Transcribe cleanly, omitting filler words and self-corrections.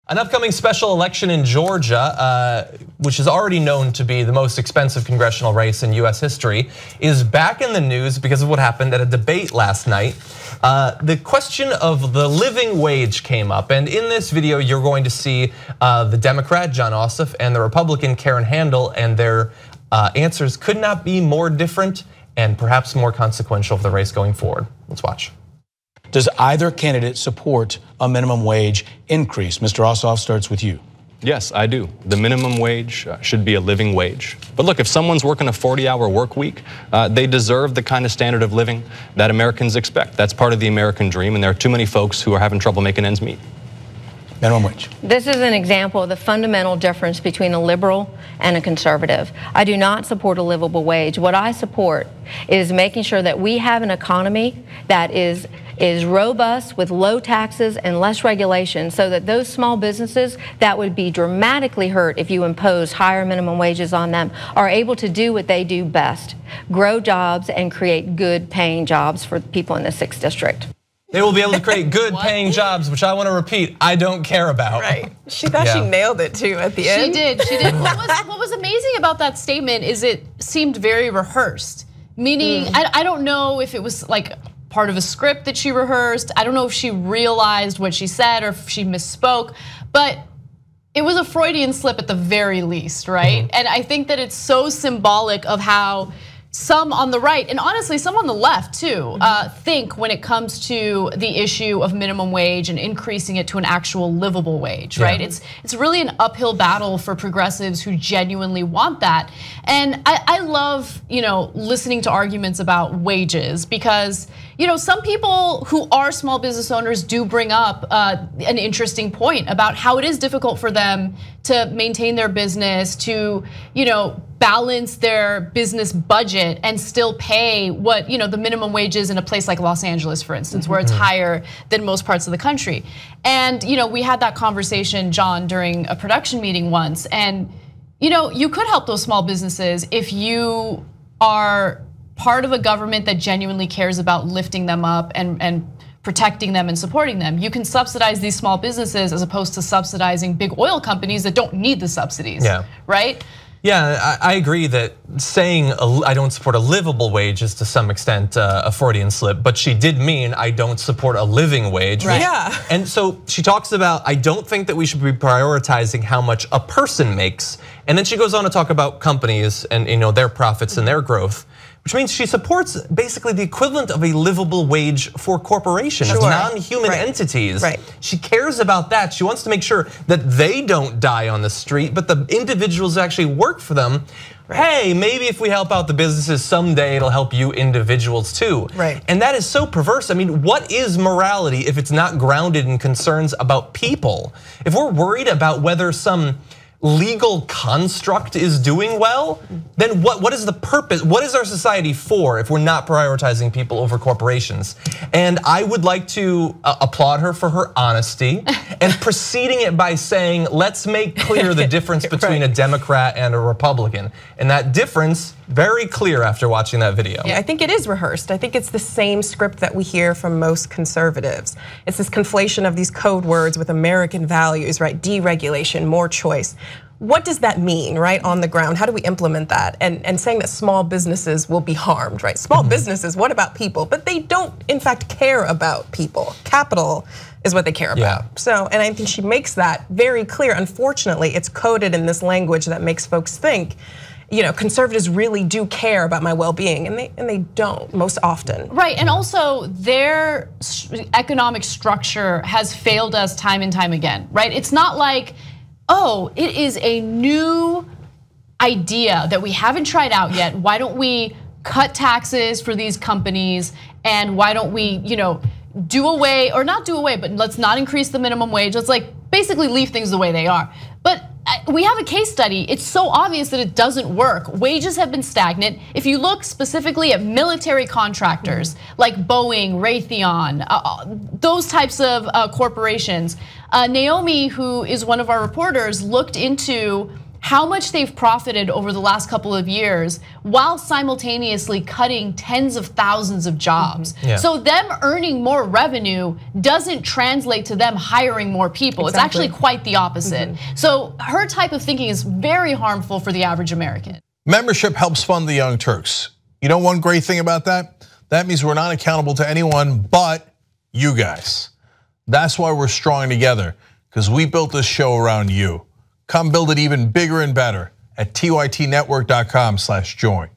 An upcoming special election in Georgia, which is already known to be the most expensive congressional race in US history, is back in the news because of what happened at a debate last night. The question of the living wage came up, and in this video you're going to see the Democrat Jon Ossoff and the Republican Karen Handel, and their answers could not be more different and perhaps more consequential for the race going forward. Let's watch. Does either candidate support a minimum wage increase? Mr. Ossoff, starts with you. Yes, I do. The minimum wage should be a living wage. But look, if someone's working a 40-hour work week, they deserve the kind of standard of living that Americans expect. That's part of the American dream, and there are too many folks who are having trouble making ends meet. Minimum wage. This is an example of the fundamental difference between a liberal and a conservative. I do not support a livable wage. What I support is making sure that we have an economy that is robust with low taxes and less regulation, so that those small businesses that would be dramatically hurt if you impose higher minimum wages on them are able to do what they do best: grow jobs and create good paying jobs for people in the 6th district. They will be able to create good paying jobs, which I want to repeat, I don't care about. Right, she thought she nailed it too at the end. She did, she did. What was amazing about that statement is it seemed very rehearsed. Meaning, I don't know if it was like part of a script that she rehearsed. I don't know if she realized what she said or if she misspoke, but it was a Freudian slip at the very least, right? And I think that it's so symbolic of how some on the right, and honestly some on the left too, think when it comes to the issue of minimum wage and increasing it to an actual livable wage, right? It's really an uphill battle for progressives who genuinely want that. And I love, listening to arguments about wages, because some people who are small business owners do bring up an interesting point about how it is difficult for them to maintain their business, to balance their business budget and still pay what the minimum wage is in a place like Los Angeles, for instance, where it's higher than most parts of the country. And we had that conversation, John, during a production meeting once, and you could help those small businesses if you are part of a government that genuinely cares about lifting them up and protecting them and supporting them. You can subsidize these small businesses as opposed to subsidizing big oil companies that don't need the subsidies, right? Yeah, I agree that saying I don't support a livable wage is to some extent a Freudian slip, but she did mean I don't support a living wage. Right. Yeah. And so she talks about, I don't think that we should be prioritizing how much a person makes. And then she goes on to talk about companies and their profits and their growth, which means she supports basically the equivalent of a livable wage for corporations, non-human entities. Right. She cares about that. She wants to make sure that they don't die on the street, but the individuals that actually work for them, hey, maybe if we help out the businesses someday, it'll help you individuals too. Right. And that is so perverse. I mean, what is morality if it's not grounded in concerns about people? If we're worried about whether some legal construct is doing well, then what is the purpose? What is our society for if we're not prioritizing people over corporations? And I would like to applaud her for her honesty and preceding it by saying, let's make clear the difference between a Democrat and a Republican. And that difference, very clear after watching that video. Yeah, I think it is rehearsed. I think it's the same script that we hear from most conservatives. It's this conflation of these code words with American values, right? Deregulation, more choice. What does that mean, right, on the ground? How do we implement that? And saying that small businesses will be harmed, right? Small businesses, what about people? But they don't, in fact, care about people. Capital is what they care about. So, and I think she makes that very clear. Unfortunately, it's coded in this language that makes folks think, conservatives really do care about my well-being, and they don't most often. Right, and also their economic structure has failed us time and time again, right? It's not like, oh, it is a new idea that we haven't tried out yet. Why don't we cut taxes for these companies, and why don't we, do away, or not do away, but let's not increase the minimum wage. Let's basically leave things the way they are. But we have a case study. It's so obvious that it doesn't work. Wages have been stagnant. If you look specifically at military contractors like Boeing, Raytheon, those types of corporations, Naomi, who is one of our reporters, looked into how much they've profited over the last couple of years while simultaneously cutting tens of thousands of jobs. Yeah. So them earning more revenue doesn't translate to them hiring more people. It's actually quite the opposite. So her type of thinking is very harmful for the average American. Membership helps fund the Young Turks. You know one great thing about that? That means we're not accountable to anyone but you guys. That's why we're strong together, because we built this show around you. Come build it even bigger and better at tytnetwork.com/join.